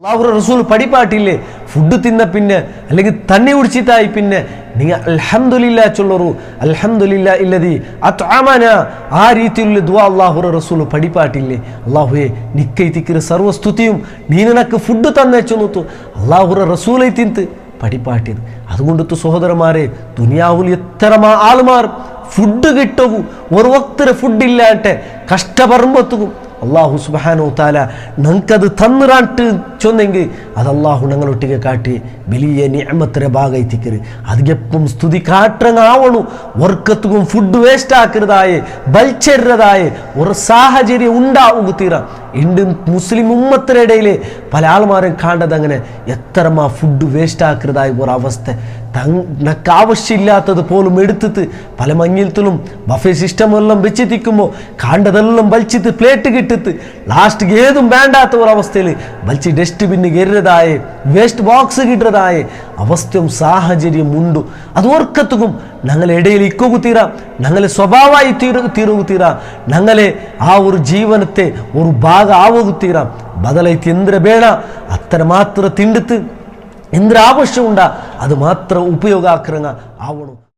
അല്ലാഹു റസൂൽ പടിപാട്ടില്ലേ ഫുഡ് തിന്ന പിന്നെ അല്ലെങ്കിൽ തണ്ണി കുടിച്ചിട്ടായി പിന്നെ നിങ്ങൾ അൽഹംദുലില്ലാഹ് ചൊല്ലറു അൽഹംദുലില്ലാഹി ഇല്ലദി അത്അമന ആ രീതിയിലുള്ള ദുആ അല്ലാഹു റസൂൽ പടിപാട്ടില്ലേ അല്ലാഹുവേ നിക്കൈതിക്കിற സർവസ്തുതിയും നീ നിനക്ക് ഫുഡ് തന്നെ ചൊല്ലുത്തു അല്ലാഹു റസൂലൈ തിന്ത് പടിപാട്ടിയത് അതുകൊണ്ടു സഹോദരന്മാരെ ദുനിയാവിൽ എത്ര ആൾമാർ ഫുഡ് കിട്ടും ഒരു വക്തര ഫുഡ് ഇല്ലാട്ടെ കഷ്ടപറുമ്പത്തും അള്ളാഹു സുബ്ഹാനഹു തആല ഞങ്ങൾക്കത് തന്നിറാണ്ട് ചൊന്നെങ്കിൽ അത് അള്ളാഹു ഞങ്ങളൊട്ടിಗೆ കാട്ടി വലിയ നിഅമത്തിൻ്റെ ഭാഗമായിത്തിക്കര് അതിಗೆപ്പം സ്തുതി കാട്ടങ്ങാവണു വർക്കത്തും ഫുഡ് വേസ്റ്റ് ആക്കരുതായേ ബൽച്ചരുതായേ ഒരു സാഹചര്യം ഉണ്ടാവുക ഇണ്ട് മുസ്ലിം ഉമ്മത്തിൻ്റെ ഇടയിൽ പല ആൾമാരും കാണുന്നത് അങ്ങനെ എത്രമാ ഫുഡ് വേസ്റ്റ് ആക്കരുതായ ഒരു അവസ്ഥ തങ്ങൾക്ക് ആവശ്യമില്ലാത്തത് പോലും എടുത്തിട്ട് പല മഞ്ഞിലത്തിലും ബഫേ സിസ്റ്റം എല്ലാം വെച്ചെത്തിക്കുമ്പോൾ കാണ്ടതെല്ലാം വലിച്ചിട്ട് പ്ലേറ്റ് കിട്ടിട്ട് ലാസ്റ്റ് ഏതും വേണ്ടാത്ത ഒരു അവസ്ഥയിൽ വലിച്ച് ഡസ്റ്റ്ബിന്ന് കയറുന്നതായേ വേസ്റ്റ് ബോക്സ് കിട്ടുന്നതായേ അവസ്ഥയും സാഹചര്യം ഉണ്ട് അത് ഓർക്കത്തും ഞങ്ങളെ ഇടയിൽ ഇക്കൊകു തീരാ ഞങ്ങളെ സ്വഭാവമായി തീരുകു തീരാ ഞങ്ങളെ ആ ഒരു ജീവനത്തെ ഒരു ഭാഗ ആവുകു തീരാ ബദലൈತಿ ಎಂದ್ರೆ ಬೇಡ ಅತ್ತರ ಮಾತ್ರ ತಿಂಡಿತು ಎಂದ್ರೆ ಅವಶ್ಯ ಉಂಡ ಅದು ಮಾತ್ರ ಉಪಯೋಗ ಆಕ್ರಂಗ ಆವಣು.